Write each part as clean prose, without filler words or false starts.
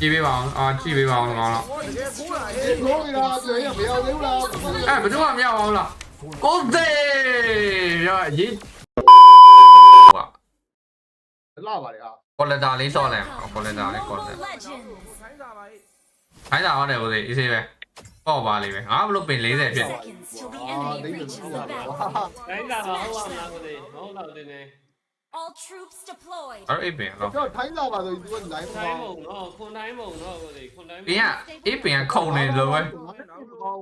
ကြည့်ပေးပါအောင်ကြည့်ပေးပါအောင်ကောင်းတော့ တကယ်ခိုးလာရေးခိုးလာဆိုရင်မရောက်သေးဘူးလား ဘယ်သူမှမရအောင်လားကိုသေးရရေးဟာ လာပါလေဟာ ကော်လက်တာလေးစော့လိုက်ကော်လက်တာလေးကော်လက် ခိုင်းတာပါလေ ခိုင်းတာဟုတ်တယ်ကိုသေးအေးဆေးပဲပေါ့ပါလိမ့်မယ်ငါဘလို့ပင်40ဖြစ် Seconds till the အာ enemy ဒိတ် reaches ကို the လာပါ battle. တိုင်းတာတော့ဟုတ်ပါမလားကိုလေးမဟုတ်တော့တင်နေ All troops deployed. အဲ့အေးပင်တော့ တော့ထိုင်းလာပါဆိုရင် तू က line ထို ပါ င်းမုံတော့ခွန်တိုင်းမုံတော့ကိုလေးခွန်တိုင်း ပင်ကအေးပင်ကခုံနေလို့ပဲ ကောင်း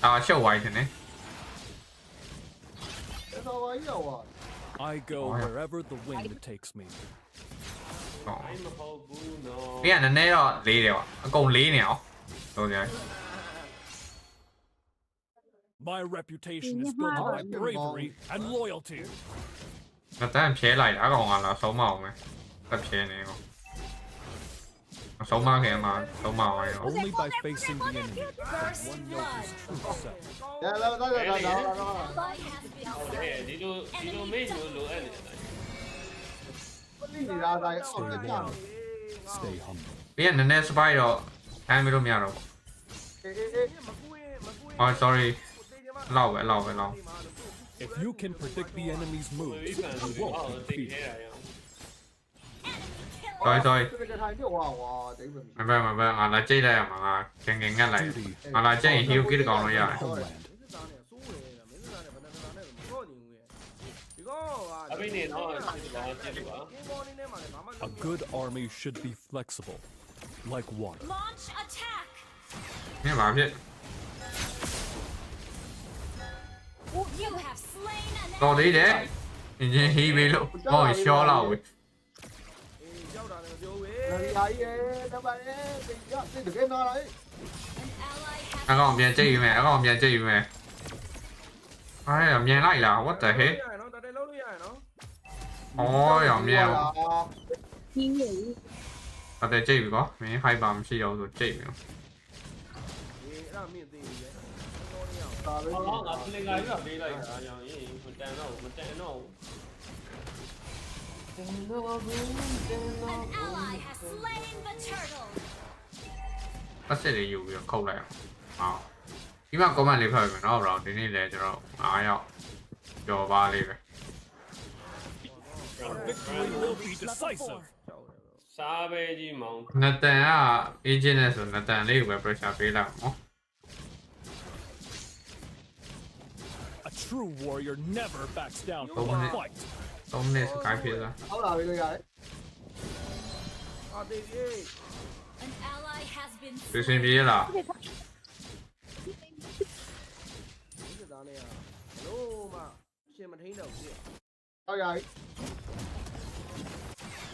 ပါ ရှုပ်ဝိုင်းတယ်နေ တော့ဝါရော I go wherever the wind takes me. တိုင်းမဟုတ်ဘူးနော် ပင်ကနည်းနည်းတော့လေးတယ်ကွာအကုန်လေးနေအောင်ဟုတ်တယ် My reputation is built on my bravery and loyalty. ငါတန်းဖြဲလိုက်တာအကောင်ကလာဆုံးမအောင်မယ်တက်ဖြဲနေကောဆုံးမခင်မှာဆုံးမအောင်ရော Only by facing the enemy does First one know blood. his true self. လာလာလာလာ Ally has been ဒီလိုမေ့လို့လိုအပ်နေတာ လာတိုင်းအောင်တက်ကြ Stay humble. ပင်ကနည်းနည်းစပိုက်တော့ထိုင်းမလို့မရတော့ဘူး အော် sorry လောက်ပဲ If you can predict the enemy's ဝေး moves, ပန် you လို့ won't အော် be တိတ် defeated. ခဲတာရော sorry 这个台就哇哇，这个 မပဲငါလာကြိတ်လိုက်ရမှာငါငယ်ငတ်လိုက် Duty ငါလာကြိတ်ရင် hero kit ကောင်လို့ရတယ် homeland. အပိနေတော့ဒီပါကြည့်ပါ A good army should be flexible, like water. launch attack. မင်းဘာဖြစ် You have slain an တော်သေးတယ်အင်ဂျင်ဟီးပေးလို့ဟောရှောလောက်ပဲ 来耶，那把耶，这呀，这个给拿来， ally အ has ကောင်ပြန်ကြိတ်ယူမယ်အဲ့မြန်လိုက်လား what the heck အော်ရောင်မြန်အတဲ့ကြိတ်ပြီကောမင်း hyper မရှိတော့ဆိုကြိတ်ပြီ 打了 ဟောငါပလင်ကာကြီးကပေးလိုက်တာရောင်ရင်မတန်တော့ an ally has slain the turtle. ပတ်စစ်လေးယူပြီးတော့ခုတ်လိုက်အောင်ဒီမှာ comment လေးဖတ်ပြီနော်ဘရောဒီနေ့လဲကျွန်တော်9ရောက်ကြော်ပါလေးပဲ Our victory will be decisive. စားပဲကြီးမောင် နတန်က agent နဲ့ဆိုနတန်လေးကိုပဲ pressure ပေးလိုက်အောင် A true warrior never backs down from a fight. 3 minutes ကိုင်းပြေးစား 好啦，这个呀， An ally has been ပြင်းပြေးလား 好呀，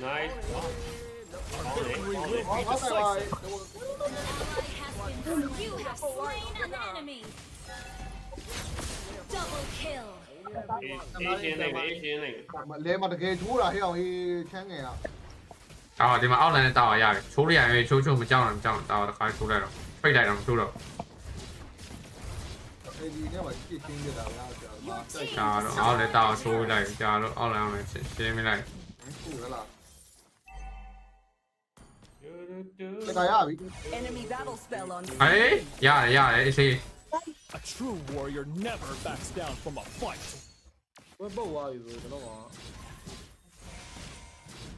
nice 好，好在哇， You have slain an enemy. Double kill. အေးရှင်းနေ 来嘛，这个出了，还有钱个呀， အော်ဒီမှာအောက်လန်နဲ့တောက်ရရတယ်ချိုးရရင်ချိုးမကြောက်တော့တောက်တခါချိုးလိုက်တော့ဖိတ်လိုက်တော့ချိုးတော့ 这里那嘛最新的了，呀，这嘛，这 ကြာတော့အောက်လည်းတောက်ချိုးလိုက်ကြာတော့အောက်လန်လည်းရှင်းမိလိုက် 出来了，这个呀， Enemy battle spell on ဟေးရတယ်အေးစေး A true warrior never backs down from a fight. 我不玩有这个嘛，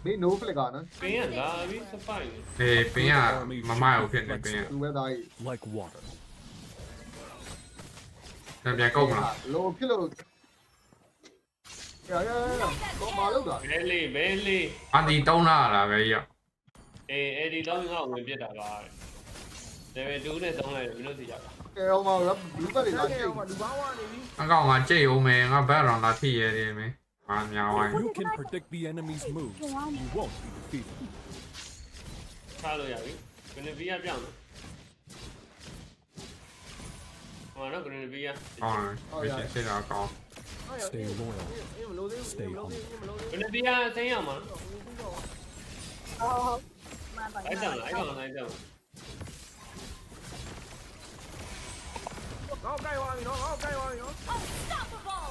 没 no flag 呢， ပင်းကလာပြီးစပိုင် အေးပင်းကမမရောက်ဖြစ်နေပင်း 有没得？ Like water. ကပြန်ကုတ်မလား 老皮了，呀，搞马路的， ဘဲလေး အာဒီတုံးလာလားပဲကြီး အေးအဲ့ဒီတော့ငါဝင်ပြစ်တာပါတယ်ပဲ2နဲ့3လိုက်မင်းတို့သိကြပါ 哎，我嘛，路这里拿去， အကောင်ကကြိတ်အောင်မယ်ငါဘက်ရောင်လာထိရတယ်မင်းငါညာဝိုင်း If you can predict the enemy's moves, you won't be defeated. ထားလို့ရပြီဂရနဗီယာပြောင်းဟောနော်ဂရနဗီယာ အော်ဒီစစ်တာကောင်း Stay loyal. Stay humble. ဂရနဗီယာအသိအောင်မှာအဲ့ကြောင့်လား Unstoppable.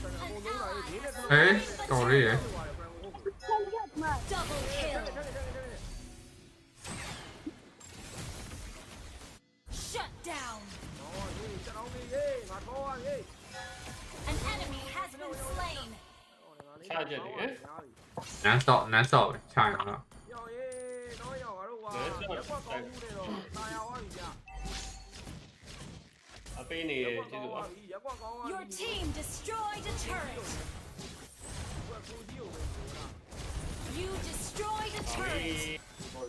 An ally ဟေးတော်လေးရ has down. နော်ဟေးကျွန်တော်ကြီးဟေးငါတော့ဟေး An enemy has been slain. နန်းစော့ခြိုင်တော့ ရောဟေးတော့ရောငါတို့ဟာရက်ကွက်ကောင်းမှုနဲ့တော့တာယာသွားပြီကြာ အပေးနေကျေးဇူးပါ ရက်ကွက်ကောင်းသွား Your team destroyed a turret. ကွက်ကိုကြီးကိုပဲဆိုတာ You destroyed a turret. An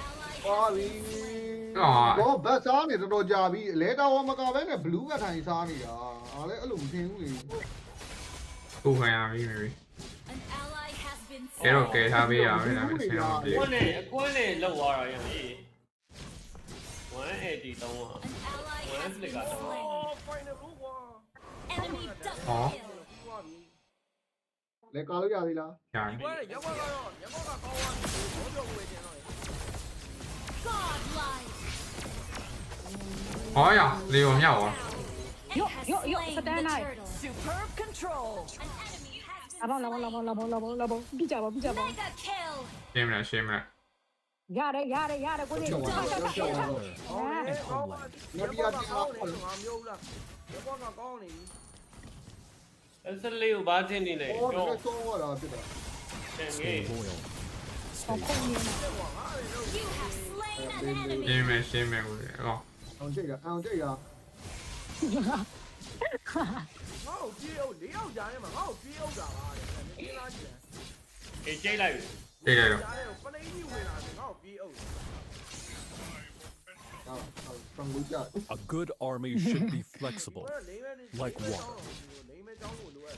ally ဟော has ပြီ been တော့ဘတ်စားနေတော်ကြာပြီလဲတာဝမကပဲနဲ့ဘလူးကထိုင်စားနေတာအားလည်းအဲ့လိုမထင်ဘူးလေ ကိုခံရပြီ An ally has been ကဲတော့ကဲထားပေးရမယ်ဒါပေမဲ့ဆင်းအောင်ပြေ ကွန်းနဲ့အကွန်းနဲ့လောက်သွားတာရဟေး180တောင်းอ่ะ An ally Well, has that's been the guy. slain. ဖိုင်နေဘူးကွာ Enemy double Oh. kill. လဲကာလို့ရသေးလား ခြိုင် ဒီကွက်ရက်ကွက်ကတော့ရက်ကွက်ကကောင်းသွားပြီဘောပြောဝေတင်တော့ Godlike. ဟောရလေရောမြောက်ရော It has slain the turtle. Superb control. An enemy has been လာပါလာပါလာပါလာပါလာပါပြကြပါပြကြပါ mega kill. ရှင်းမလားရှင်းမလား ရတယ်ကိုကြီး ကျော် ချော ပါ က်ချောက် ကျော် ချောက် ပါ ချောက် ဟောလေကောင်းပါဒီရက်ကွက်ကကောင်းနေငါမျိုးလားရက်ကွက်ကကောင်းနေပြီ အဲ့စလေးကိုဘာတင်နေလဲ ဟောဒီ တော့ ကောင်းသွားတာဖြစ်တာ တန်င Stay ယ် loyal. ဟောခုန်နေ တက်ကွာငါလည်းတော့ You have slain an ရှင်း enemy. မယ်ရှင်းမယ်ဟိုဟော အောင်ကြိတ်ရအောင်ကြိတ်ရငါ့ကိုပြေးအောင်၄ယောက်ကြားထဲမှာငါ့ကိုပြေးအောင်တာပါတဲ့ပြေးလာကြည့် အေးကျိတ်လိုက်ပြီ ပြေးလိုက်တော့ ကြားထဲကိုပလိန်ကြီးဝင်လာတယ်ငါ့ကိုပြေးအောင်ဟာဖန်လို့ကြ A good army should be flexible. Like water. လိမ့်မဲကြောင်းကိုလိုအပ်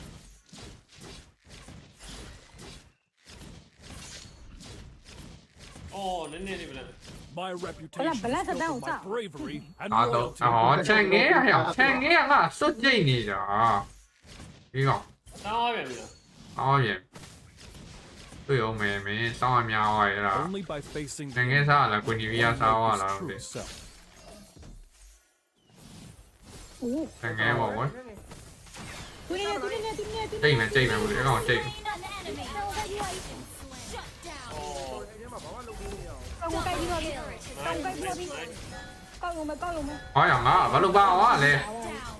အော်နည်းနည်းလေးမလား My reputation is built on my bravery and အာတော့ loyalty. ဟောခြံငဲရခြံငဲကစွတ်ကြိတ်နေတာဒီကောင် တောင်းရပြန်ပြီလား အော်ပြန်တွေ့အောင်မယ်မင်းစောင်းအများသွားရလား Only by facing ခြံငဲစားလားကွန်တီဗီယာစားသွားလား his တဲ့ true self. ခြံငဲပေါ့ကွယ် ကိုနေကိုနေကိုနေ ကြိတ်မယ်ကြိတ်မယ်ဘူးဒီကောင်ကြိတ် Slain an enemy. Shut down. အဲ့ဒီမှာဘာမှလုပ်လို့မရအောင် ကောင်းကိုကြိုက်ပြီးတော့ Kill. ကောင်းကိုကြိုက်ပြီးကောင်းလုံးမကောင်းလုံးမ ဟောရငါဘာလို့ပါဟောလဲ Down.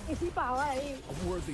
အစီပါဝါအေး A worthy